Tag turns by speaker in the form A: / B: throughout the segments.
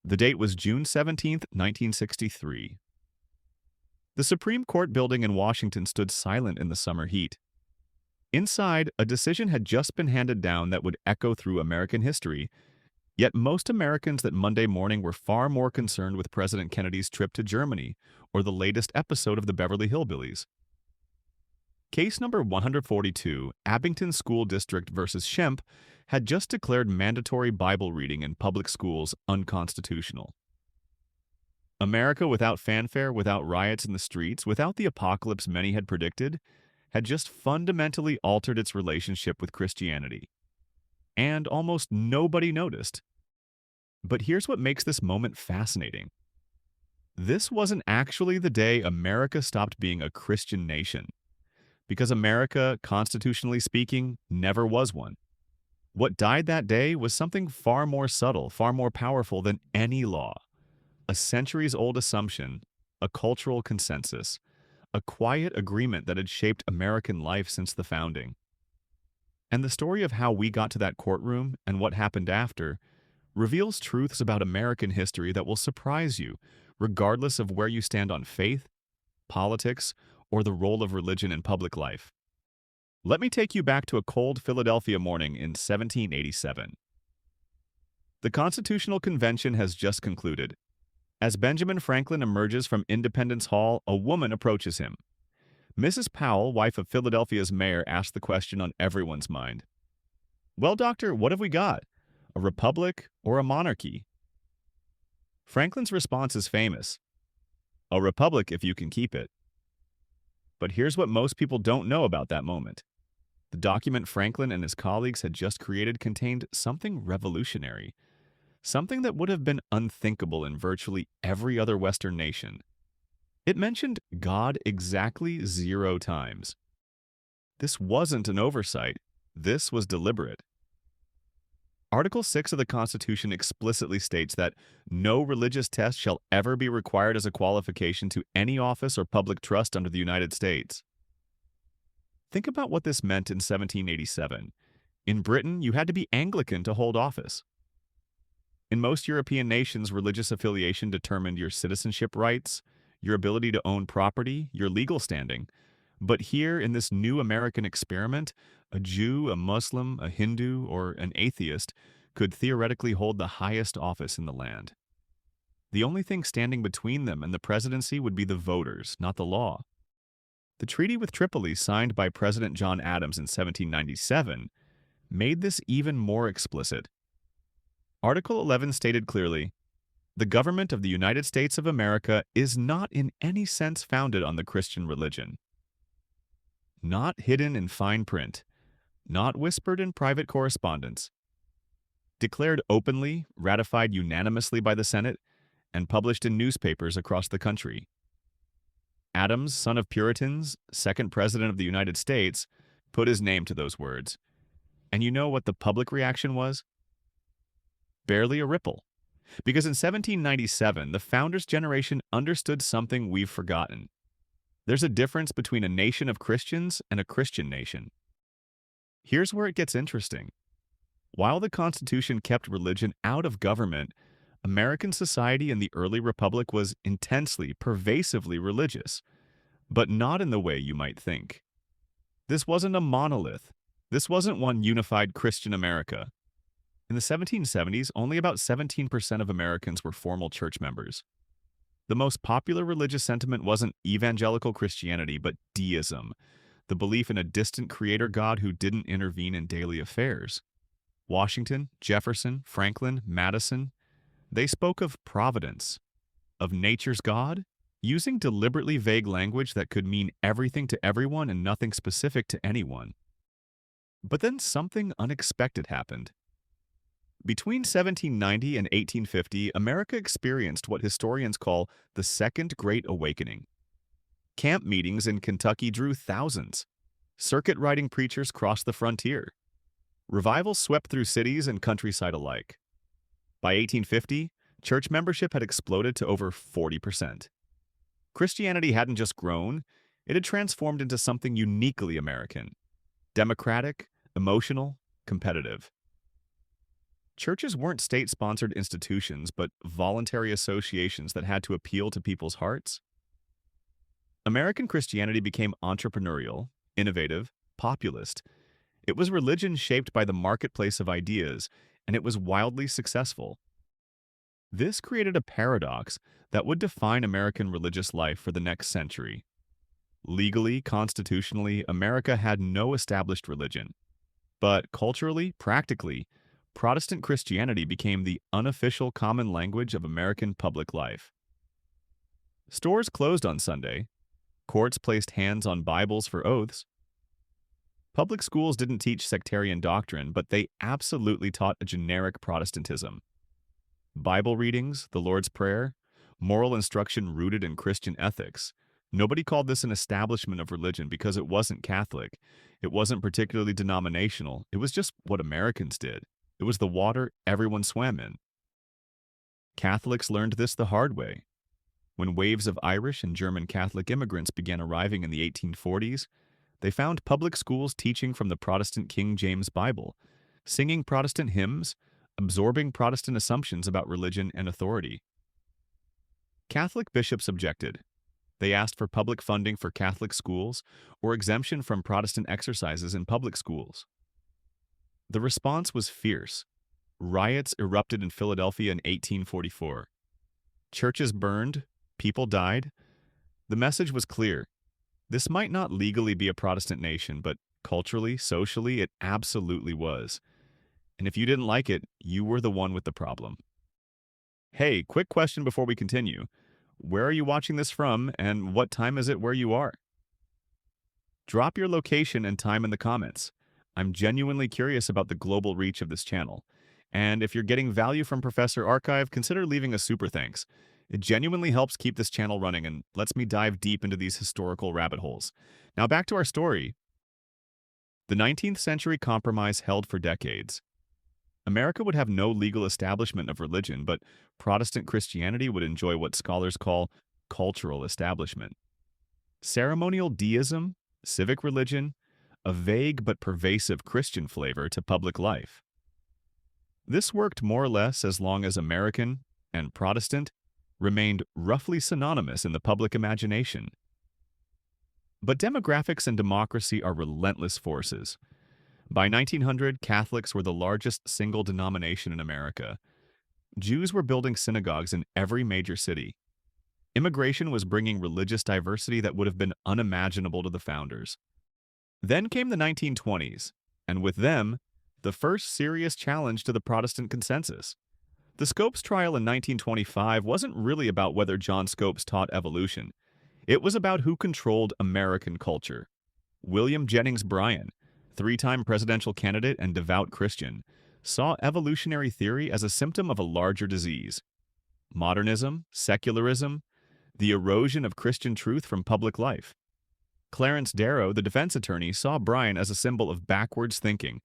A: The date was June 17th, 1963. The Supreme Court building in Washington stood silent in the summer heat. Inside, a decision had just been handed down that would echo through American history, yet most Americans that Monday morning were far more concerned with President Kennedy's trip to Germany or the latest episode of the Beverly Hillbillies. Case number 142, Abington School District versus Shmp, had just declared mandatory Bible reading in public schools unconstitutional. America without fanfare, without riots in the streets, without the apocalypse many had predicted, had just fundamentally altered its relationship with Christianity. And almost nobody noticed. But here's what makes this moment fascinating. This wasn't actually the day America stopped being a Christian nation, because America, constitutionally speaking, never was one. What died that day was something far more subtle, far more powerful than any law. A centuries-old assumption, a cultural consensus, a quiet agreement that had shaped American life since the founding. And the story of how we got to that courtroom and what happened after reveals truths about American history that will surprise you, regardless of where you stand on faith, politics, or the role of religion in public life. Let me take you back to a cold Philadelphia morning in 1787. The Constitutional Convention has just concluded. As Benjamin Franklin emerges from Independence Hall, a woman approaches him. Mrs. Powell, wife of Philadelphia's mayor, asked the question on everyone's mind. "Well, doctor, what have we got? A republic or a monarchy?" Franklin's response is famous. "A republic if you can keep it." But here's what most people don't know about that moment. The document Franklin and his colleagues had just created contained something revolutionary, something that would have been unthinkable in virtually every other Western nation. It mentioned God exactly 0 times. This wasn't an oversight. This was deliberate. Article 6 of the Constitution explicitly states that no religious test shall ever be required as a qualification to any office or public trust under the United States. Think about what this meant in 1787. In Britain, you had to be Anglican to hold office. In most European nations, religious affiliation determined your citizenship rights, your ability to own property, your legal standing. But here, in this new American experiment, a Jew, a Muslim, a Hindu, or an atheist could theoretically hold the highest office in the land. The only thing standing between them and the presidency would be the voters, not the law. The treaty with Tripoli, signed by President John Adams in 1797, made this even more explicit. Article 11 stated clearly, "The government of the United States of America is not in any sense founded on the Christian religion." Not hidden in fine print, not whispered in private correspondence. Declared openly, ratified unanimously by the Senate, and published in newspapers across the country. Adams, son of Puritans, second president of the United States, put his name to those words. And you know what the public reaction was? Barely a ripple. Because in 1797, the founders' generation understood something we've forgotten. There's a difference between a nation of Christians and a Christian nation. Here's where it gets interesting. While the Constitution kept religion out of government, American society in the early republic was intensely, pervasively religious, but not in the way you might think. This wasn't a monolith. This wasn't one unified Christian America. In the 1770s, only about 17% of Americans were formal church members. The most popular religious sentiment wasn't evangelical Christianity, but deism, the belief in a distant creator God who didn't intervene in daily affairs. Washington, Jefferson, Franklin, Madison, they spoke of providence, of nature's God, using deliberately vague language that could mean everything to everyone and nothing specific to anyone. But then something unexpected happened. Between 1790 and 1850, America experienced what historians call the Second Great Awakening. Camp meetings in Kentucky drew thousands. Circuit-riding preachers crossed the frontier. Revival swept through cities and countryside alike. By 1850, church membership had exploded to over 40%. Christianity hadn't just grown, it had transformed into something uniquely American. Democratic, emotional, competitive. Churches weren't state-sponsored institutions, but voluntary associations that had to appeal to people's hearts. American Christianity became entrepreneurial, innovative, populist. It was religion shaped by the marketplace of ideas, and it was wildly successful. This created a paradox that would define American religious life for the next century. Legally, constitutionally, America had no established religion. But culturally, practically, Protestant Christianity became the unofficial common language of American public life. Stores closed on Sunday. Courts placed hands on Bibles for oaths. Public schools didn't teach sectarian doctrine, but they absolutely taught a generic Protestantism. Bible readings, the Lord's Prayer, moral instruction rooted in Christian ethics. Nobody called this an establishment of religion because it wasn't Catholic. It wasn't particularly denominational. It was just what Americans did. It was the water everyone swam in. Catholics learned this the hard way. When waves of Irish and German Catholic immigrants began arriving in the 1840s, they found public schools teaching from the Protestant King James Bible, singing Protestant hymns, absorbing Protestant assumptions about religion and authority. Catholic bishops objected. They asked for public funding for Catholic schools or exemption from Protestant exercises in public schools. The response was fierce. Riots erupted in Philadelphia in 1844. Churches burned, people died. The message was clear. This might not legally be a Protestant nation, but culturally, socially, it absolutely was. And if you didn't like it, you were the one with the problem. Hey, quick question before we continue. Where are you watching this from, and what time is it where you are? Drop your location and time in the comments. I'm genuinely curious about the global reach of this channel. And if you're getting value from Professor Archive, consider leaving a super thanks. It genuinely helps keep this channel running and lets me dive deep into these historical rabbit holes. Now back to our story. The 19th century compromise held for decades. America would have no legal establishment of religion, but Protestant Christianity would enjoy what scholars call cultural establishment. Ceremonial deism, civic religion, a vague but pervasive Christian flavor to public life. This worked more or less as long as American and Protestant remained roughly synonymous in the public imagination. But demographics and democracy are relentless forces. By 1900, Catholics were the largest single denomination in America. Jews were building synagogues in every major city. Immigration was bringing religious diversity that would have been unimaginable to the founders. Then came the 1920s, and with them, the first serious challenge to the Protestant consensus. The Scopes trial in 1925 wasn't really about whether John Scopes taught evolution. It was about who controlled American culture. William Jennings Bryan, three-time presidential candidate and devout Christian, saw evolutionary theory as a symptom of a larger disease. Modernism, secularism, the erosion of Christian truth from public life. Clarence Darrow, the defense attorney, saw Bryan as a symbol of backwards thinking,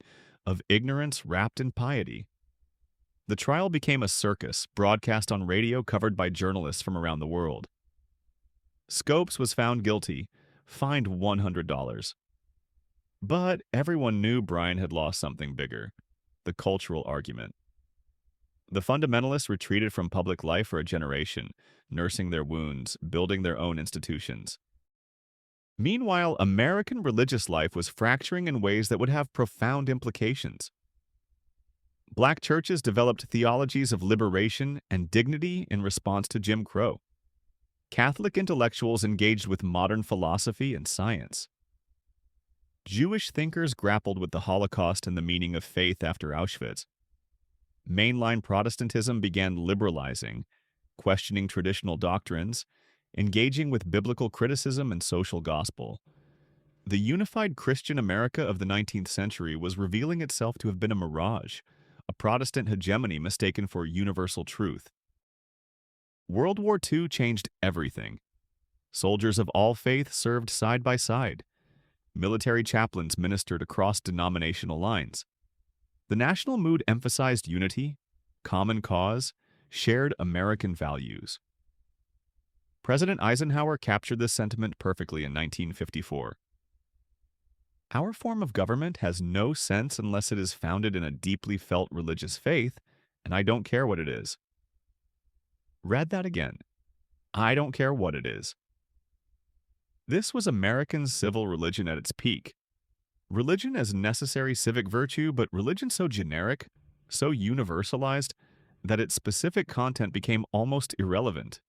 A: of ignorance wrapped in piety. The trial became a circus, broadcast on radio covered by journalists from around the world. Scopes was found guilty, fined $100. But everyone knew Bryan had lost something bigger, the cultural argument. The fundamentalists retreated from public life for a generation, nursing their wounds, building their own institutions. Meanwhile, American religious life was fracturing in ways that would have profound implications. Black churches developed theologies of liberation and dignity in response to Jim Crow. Catholic intellectuals engaged with modern philosophy and science. Jewish thinkers grappled with the Holocaust and the meaning of faith after Auschwitz. Mainline Protestantism began liberalizing, questioning traditional doctrines, engaging with biblical criticism and social gospel. The unified Christian America of the 19th century was revealing itself to have been a mirage, a Protestant hegemony mistaken for universal truth. World War II changed everything. Soldiers of all faiths served side by side. Military chaplains ministered across denominational lines. The national mood emphasized unity, common cause, shared American values. President Eisenhower captured this sentiment perfectly in 1954. Our form of government has no sense unless it is founded in a deeply felt religious faith, and I don't care what it is. Read that again. I don't care what it is. This was American civil religion at its peak. Religion as necessary civic virtue, but religion so generic, so universalized, that its specific content became almost irrelevant.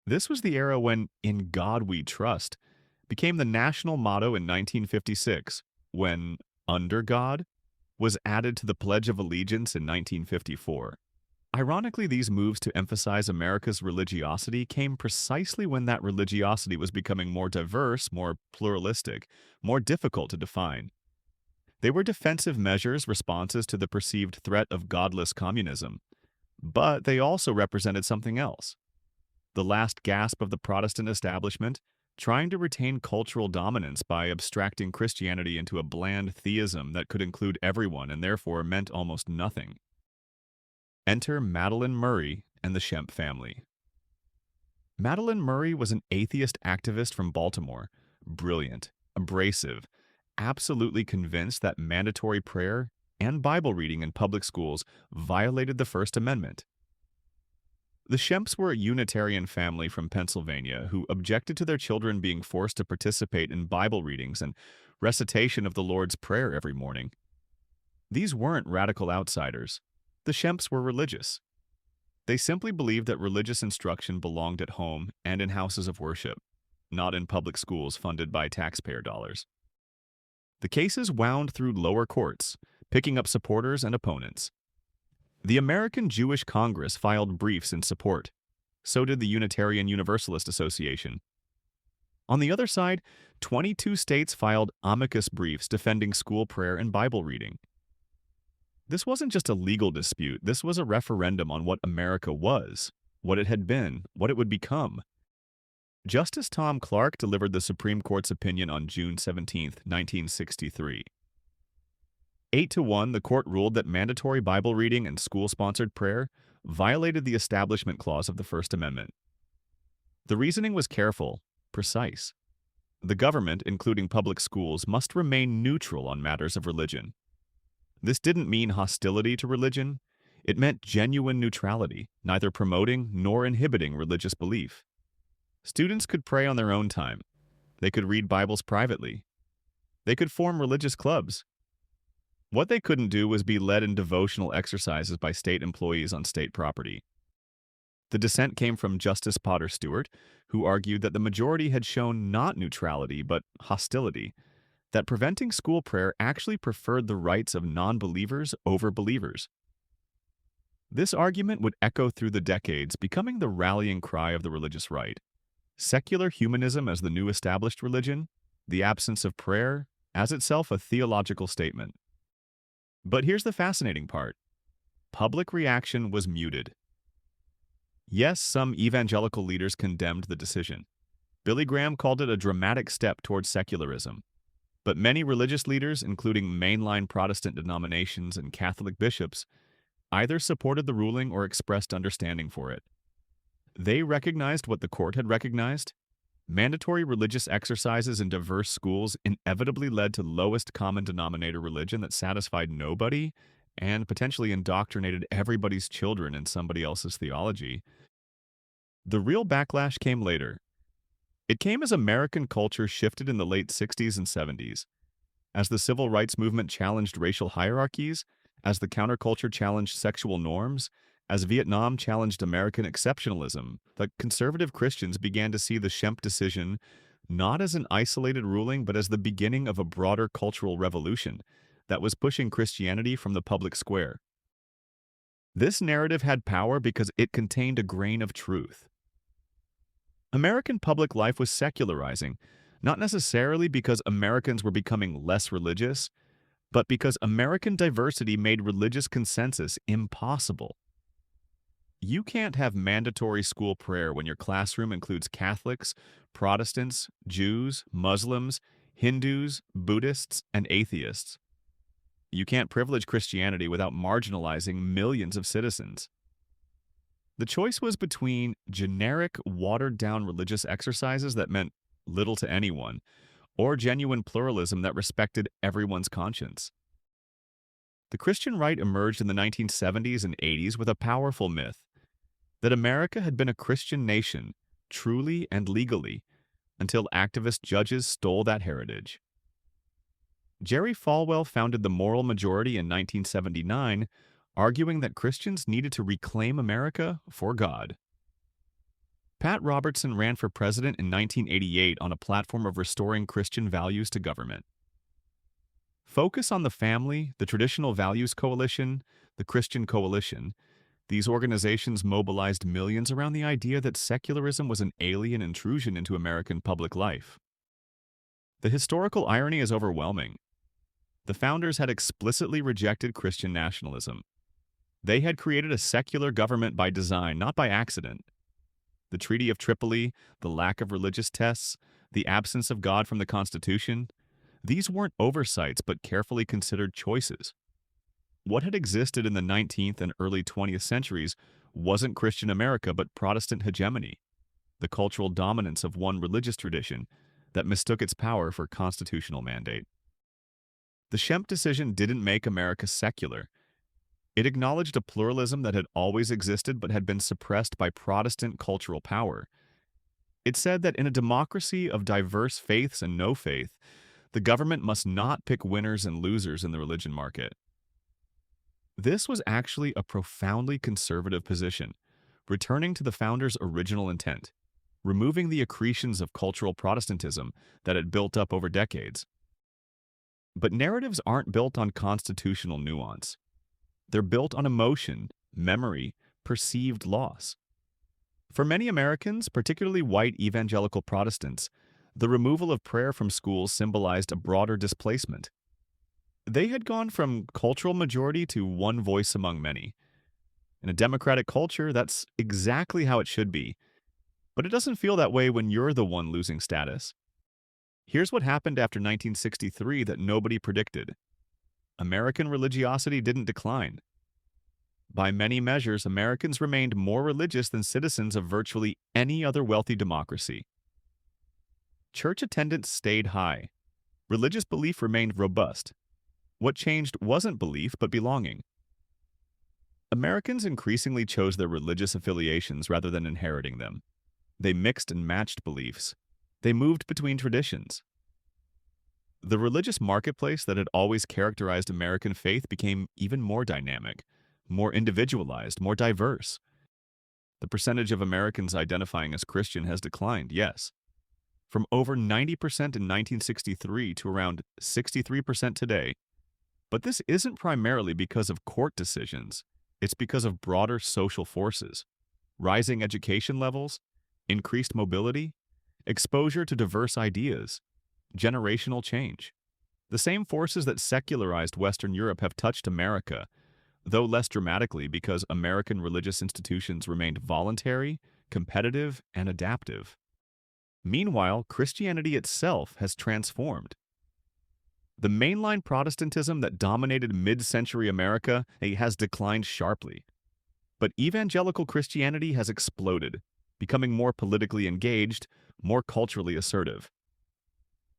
A: This was the era when "In God We Trust" became the national motto in 1956, when "Under God" was added to the Pledge of Allegiance in 1954. Ironically, these moves to emphasize America's religiosity came precisely when that religiosity was becoming more diverse, more pluralistic, more difficult to define. They were defensive measures, responses to the perceived threat of godless communism. But they also represented something else: the last gasp of the Protestant establishment, trying to retain cultural dominance by abstracting Christianity into a bland theism that could include everyone and therefore meant almost nothing. Enter Madeline Murray and the Shmp family. Madeline Murray was an atheist activist from Baltimore, brilliant, abrasive, absolutely convinced that mandatory prayer and Bible reading in public schools violated the First Amendment. The Shmps were a Unitarian family from Pennsylvania who objected to their children being forced to participate in Bible readings and recitation of the Lord's Prayer every morning. These weren't radical outsiders. The Shmps were religious. They simply believed that religious instruction belonged at home and in houses of worship, not in public schools funded by taxpayer dollars. The cases wound through lower courts, picking up supporters and opponents. The American Jewish Congress filed briefs in support. So did the Unitarian Universalist Association. On the other side, 22 states filed amicus briefs defending school prayer and Bible reading. This wasn't just a legal dispute, this was a referendum on what America was, what it had been, what it would become. Justice Tom Clark delivered the Supreme Court's opinion on June 17, 1963. 8-1, the court ruled that mandatory Bible reading and school-sponsored prayer violated the Establishment Clause of the First Amendment. The reasoning was careful, precise. The government, including public schools, must remain neutral on matters of religion. This didn't mean hostility to religion. It meant genuine neutrality, neither promoting nor inhibiting religious belief. Students could pray on their own time. They could read Bibles privately. They could form religious clubs. What they couldn't do was be led in devotional exercises by state employees on state property. The dissent came from Justice Potter Stewart, who argued that the majority had shown not neutrality but hostility, that preventing school prayer actually preferred the rights of non-believers over believers. This argument would echo through the decades, becoming the rallying cry of the religious right. Secular humanism as the new established religion, the absence of prayer as itself a theological statement. But here's the fascinating part. Public reaction was muted. Yes, some evangelical leaders condemned the decision. Billy Graham called it a dramatic step towards secularism. But many religious leaders, including mainline Protestant denominations and Catholic bishops, either supported the ruling or expressed understanding for it. They recognized what the court had recognized. Mandatory religious exercises in diverse schools inevitably led to lowest common denominator religion that satisfied nobody and potentially indoctrinated everybody's children in somebody else's theology. The real backlash came later. It came as American culture shifted in the late 60s and 70s, as the civil rights movement challenged racial hierarchies, as the counterculture challenged sexual norms, as Vietnam challenged American exceptionalism. The conservative Christians began to see the Shmp decision not as an isolated ruling, but as the beginning of a broader cultural revolution that was pushing Christianity from the public square. This narrative had power because it contained a grain of truth. American public life was secularizing, not necessarily because Americans were becoming less religious, but because American diversity made religious consensus impossible. You can't have mandatory school prayer when your classroom includes Catholics, Protestants, Jews, Muslims, Hindus, Buddhists, and atheists. You can't privilege Christianity without marginalizing millions of citizens. The choice was between generic, watered-down religious exercises that meant little to anyone, or genuine pluralism that respected everyone's conscience. The Christian right emerged in the 1970s and 80s with a powerful myth that America had been a Christian nation, truly and legally, until activist judges stole that heritage. Jerry Falwell founded the Moral Majority in 1979, arguing that Christians needed to reclaim America for God. Pat Robertson ran for president in 1988 on a platform of restoring Christian values to government. Focus on the Family, the Traditional Values Coalition, the Christian Coalition. These organizations mobilized millions around the idea that secularism was an alien intrusion into American public life. The historical irony is overwhelming. The founders had explicitly rejected Christian nationalism. They had created a secular government by design, not by accident. The Treaty of Tripoli, the lack of religious tests, the absence of God from the Constitution, these weren't oversights but carefully considered choices. What had existed in the 19th and early 20th centuries wasn't Christian America but Protestant hegemony, the cultural dominance of one religious tradition that mistook its power for constitutional mandate. The Shmp decision didn't make America secular. It acknowledged a pluralism that had always existed but had been suppressed by Protestant cultural power. It said that in a democracy of diverse faiths and no faith, the government must not pick winners and losers in the religion market. This was actually a profoundly conservative position, returning to the founders' original intent, removing the accretions of cultural Protestantism that had built up over decades. But narratives aren't built on constitutional nuance. They're built on emotion, memory, perceived loss. For many Americans, particularly white evangelical Protestants, the removal of prayer from schools symbolized a broader displacement. They had gone from cultural majority to one voice among many. In a democratic culture, that's exactly how it should be. But it doesn't feel that way when you're the one losing status. Here's what happened after 1963 that nobody predicted. American religiosity didn't decline. By many measures, Americans remained more religious than citizens of virtually any other wealthy democracy. Church attendance stayed high. Religious belief remained robust. What changed wasn't belief, but belonging. Americans increasingly chose their religious affiliations rather than inheriting them. They mixed and matched beliefs. They moved between traditions. The religious marketplace that had always characterized American faith became even more dynamic, more individualized, more diverse. The percentage of Americans identifying as Christian has declined, yes, from over 90% in 1963 to around 63% today. But this isn't primarily because of court decisions. It's because of broader social forces, rising education levels, increased mobility, exposure to diverse ideas, generational change. The same forces that secularized Western Europe have touched America, though less dramatically because American religious institutions remained voluntary, competitive, and adaptive. Meanwhile, Christianity itself has transformed. The mainline Protestantism that dominated mid-century America has declined sharply. But evangelical Christianity has exploded, becoming more politically engaged, more culturally assertive.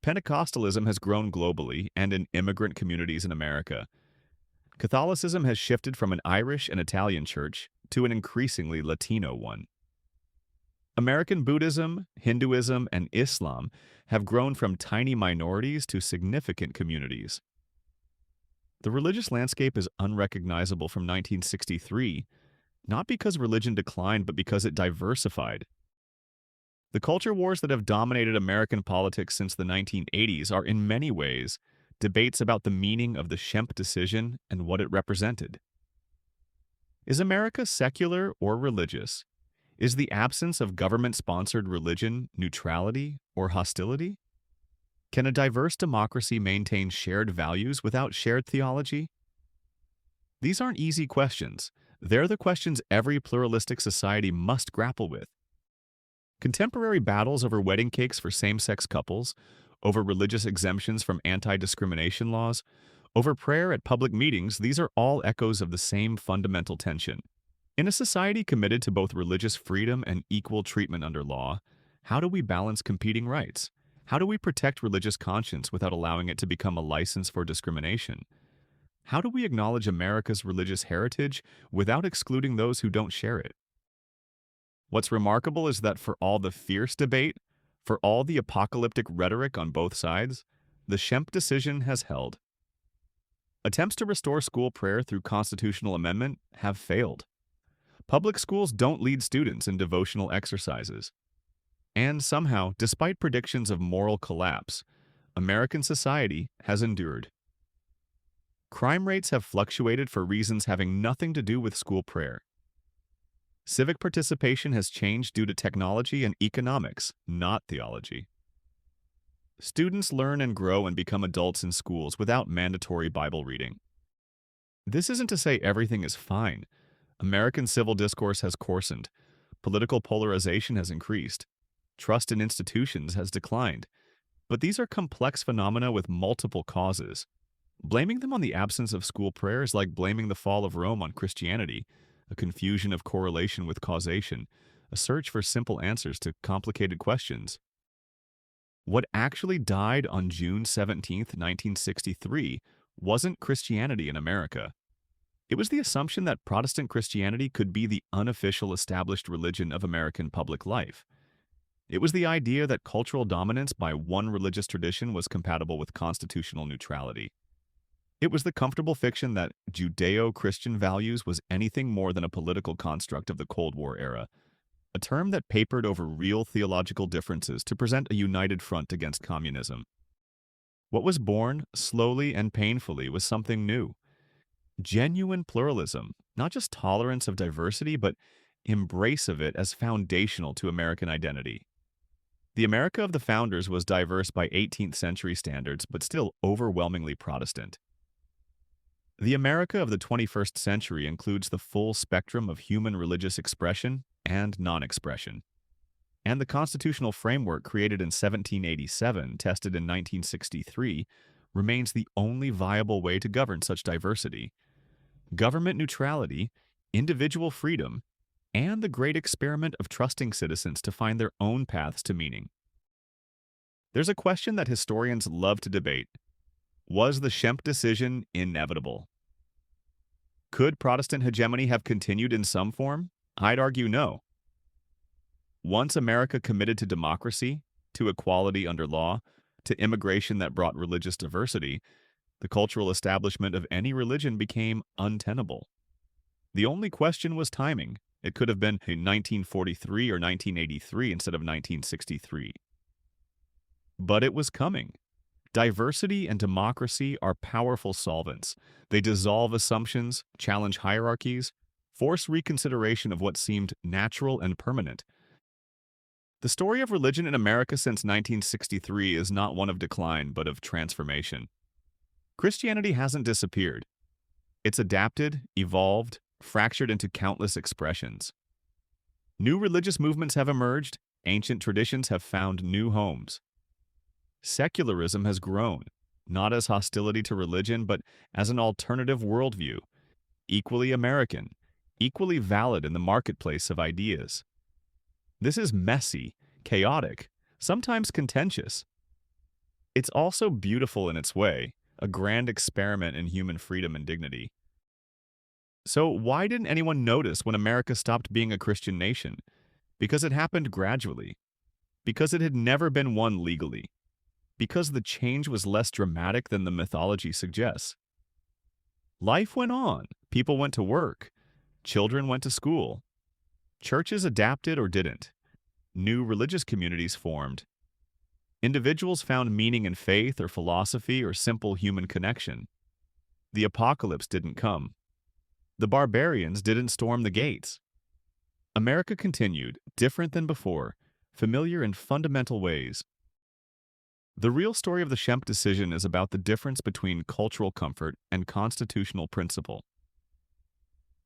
A: Pentecostalism has grown globally and in immigrant communities in America. Catholicism has shifted from an Irish and Italian church to an increasingly Latino one. American Buddhism, Hinduism, and Islam have grown from tiny minorities to significant communities. The religious landscape is unrecognizable from 1963, not because religion declined, but because it diversified. The culture wars that have dominated American politics since the 1980s are in many ways debates about the meaning of the Shmp decision and what it represented. Is America secular or religious? Is the absence of government-sponsored religion neutrality or hostility? Can a diverse democracy maintain shared values without shared theology? These aren't easy questions. They're the questions every pluralistic society must grapple with. Contemporary battles over wedding cakes for same-sex couples, over religious exemptions from anti-discrimination laws, over prayer at public meetings, these are all echoes of the same fundamental tension. In a society committed to both religious freedom and equal treatment under law, how do we balance competing rights? How do we protect religious conscience without allowing it to become a license for discrimination? How do we acknowledge America's religious heritage without excluding those who don't share it? What's remarkable is that for all the fierce debate, for all the apocalyptic rhetoric on both sides, the Shmp decision has held. Attempts to restore school prayer through constitutional amendment have failed. Public schools don't lead students in devotional exercises. And somehow, despite predictions of moral collapse, American society has endured. Crime rates have fluctuated for reasons having nothing to do with school prayer. Civic participation has changed due to technology and economics, not theology. Students learn and grow and become adults in schools without mandatory Bible reading. This isn't to say everything is fine. American civil discourse has coarsened. Political polarization has increased. Trust in institutions has declined. But these are complex phenomena with multiple causes. Blaming them on the absence of school prayer is like blaming the fall of Rome on Christianity, a confusion of correlation with causation, a search for simple answers to complicated questions. What actually died on June 17, 1963, wasn't Christianity in America. It was the assumption that Protestant Christianity could be the unofficial established religion of American public life. It was the idea that cultural dominance by one religious tradition was compatible with constitutional neutrality. It was the comfortable fiction that Judeo-Christian values was anything more than a political construct of the Cold War era, a term that papered over real theological differences to present a united front against communism. What was born, slowly and painfully, was something new. Genuine pluralism, not just tolerance of diversity, but embrace of it as foundational to American identity. The America of the founders was diverse by 18th century standards, but still overwhelmingly Protestant. The America of the 21st century includes the full spectrum of human religious expression and non-expression. And the constitutional framework created in 1787, tested in 1963, remains the only viable way to govern such diversity. Government neutrality, individual freedom, and the great experiment of trusting citizens to find their own paths to meaning. There's a question that historians love to debate. Was the Shmp decision inevitable? Could Protestant hegemony have continued in some form? I'd argue no. Once America committed to democracy, to equality under law, to immigration that brought religious diversity, the cultural establishment of any religion became untenable. The only question was timing. It could have been in 1943 or 1983 instead of 1963. But it was coming. Diversity and democracy are powerful solvents. They dissolve assumptions, challenge hierarchies, force reconsideration of what seemed natural and permanent. The story of religion in America since 1963 is not one of decline, but of transformation. Christianity hasn't disappeared. It's adapted, evolved, fractured into countless expressions. New religious movements have emerged, ancient traditions have found new homes. Secularism has grown, not as hostility to religion, but as an alternative worldview, equally American, equally valid in the marketplace of ideas. This is messy, chaotic, sometimes contentious. It's also beautiful in its way, a grand experiment in human freedom and dignity. So why didn't anyone notice when America stopped being a Christian nation? Because it happened gradually. Because it had never been one legally. Because the change was less dramatic than the mythology suggests. Life went on. People went to work. Children went to school. Churches adapted or didn't. New religious communities formed. Individuals found meaning in faith or philosophy or simple human connection. The apocalypse didn't come. The barbarians didn't storm the gates. America continued, different than before, familiar in fundamental ways. The real story of the Shmp decision is about the difference between cultural comfort and constitutional principle.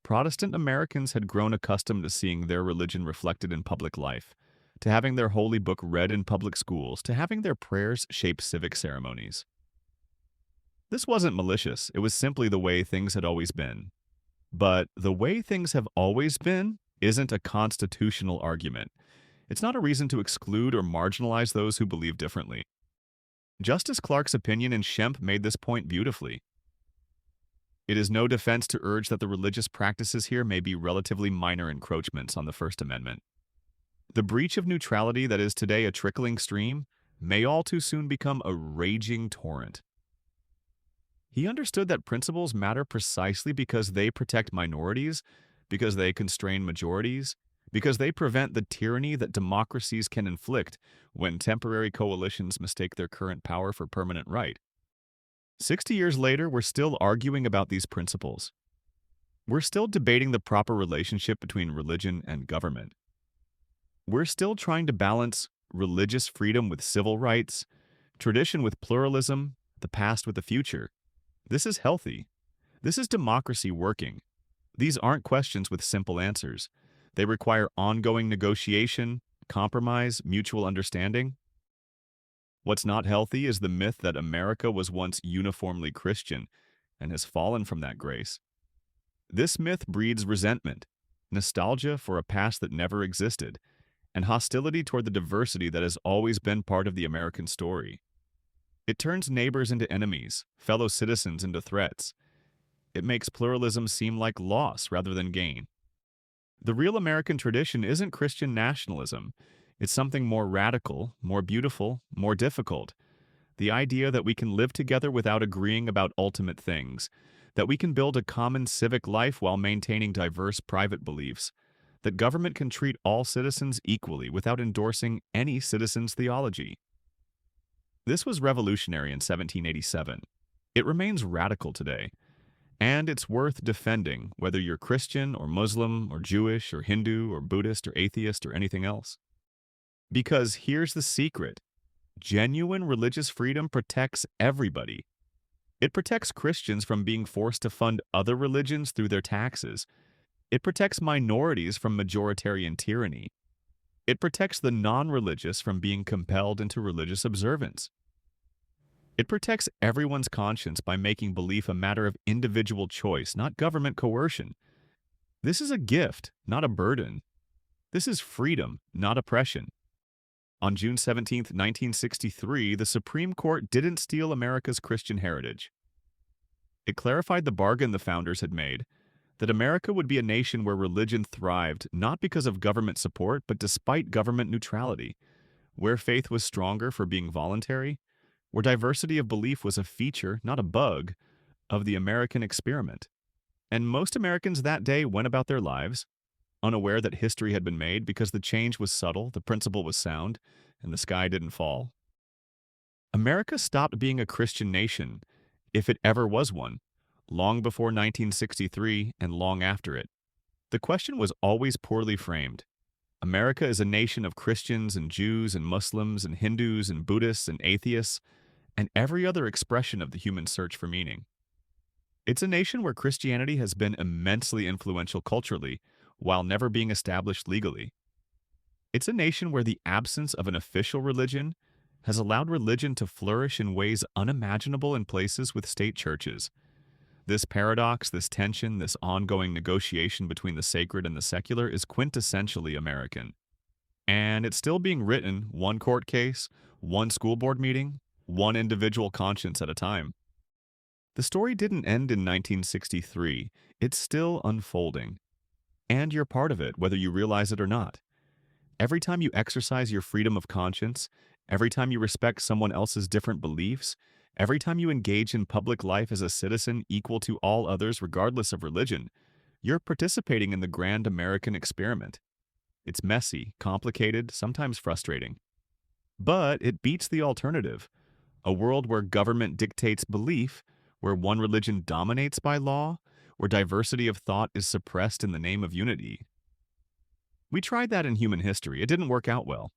A: Protestant Americans had grown accustomed to seeing their religion reflected in public life, to having their holy book read in public schools, to having their prayers shape civic ceremonies. This wasn't malicious, it was simply the way things had always been. But the way things have always been isn't a constitutional argument. It's not a reason to exclude or marginalize those who believe differently. Justice Clark's opinion in Shmp made this point beautifully. It is no defense to urge that the religious practices here may be relatively minor encroachments on the First Amendment. The breach of neutrality that is today a trickling stream may all too soon become a raging torrent. He understood that principles matter precisely because they protect minorities, because they constrain majorities, because they prevent the tyranny that democracies can inflict when temporary coalitions mistake their current power for permanent right. 60 years later, we're still arguing about these principles. We're still debating the proper relationship between religion and government. We're still trying to balance religious freedom with civil rights, tradition with pluralism, the past with the future. This is healthy. This is democracy working. These aren't questions with simple answers. They require ongoing negotiation, compromise, mutual understanding. What's not healthy is the myth that America was once uniformly Christian and has fallen from that grace. This myth breeds resentment, nostalgia for a past that never existed, and hostility toward the diversity that has always been part of the American story. It turns neighbors into enemies, fellow citizens into threats. It makes pluralism seem like loss rather than gain. The real American tradition isn't Christian nationalism. It's something more radical, more beautiful, more difficult. The idea that we can live together without agreeing about ultimate things, that we can build a common civic life while maintaining diverse private beliefs, that government can treat all citizens equally without endorsing any citizen's theology. This was revolutionary in 1787. It remains radical today. And it's worth defending, whether you're Christian or Muslim or Jewish or Hindu or Buddhist or atheist or anything else. Because here's the secret. Genuine religious freedom protects everybody. It protects Christians from being forced to fund other religions through their taxes. It protects minorities from majoritarian tyranny. It protects the non-religious from being compelled into religious observance. It protects everyone's conscience by making belief a matter of individual choice, not government coercion. This is a gift, not a burden. This is freedom, not oppression. On June 17, 1963, the Supreme Court didn't steal America's Christian heritage. It clarified the bargain the founders had made, that America would be a nation where religion thrived not because of government support, but despite government neutrality, where faith was stronger for being voluntary, where diversity of belief was a feature, not a bug, of the American experiment. And most Americans that day went about their lives, unaware that history had been made because the change was subtle, the principle was sound, and the sky didn't fall. America stopped being a Christian nation, if it ever was one, long before 1963 and long after it. The question was always poorly framed. America is a nation of Christians and Jews and Muslims and Hindus and Buddhists and atheists, and every other expression of the human search for meaning. It's a nation where Christianity has been immensely influential culturally, while never being established legally. It's a nation where the absence of an official religion has allowed religion to flourish in ways unimaginable in places with state churches. This paradox, this tension, this ongoing negotiation between the sacred and the secular is quintessentially American. And it's still being written, one court case, one school board meeting, one individual conscience at a time. The story didn't end in 1963. It's still unfolding. And you're part of it, whether you realize it or not. Every time you exercise your freedom of conscience, every time you respect someone else's different beliefs, every time you engage in public life as a citizen equal to all others regardless of religion, you're participating in the grand American experiment. It's messy, complicated, sometimes frustrating. But it beats the alternative, a world where government dictates belief, where one religion dominates by law, where diversity of thought is suppressed in the name of unity. We tried that in human history. It didn't work out well.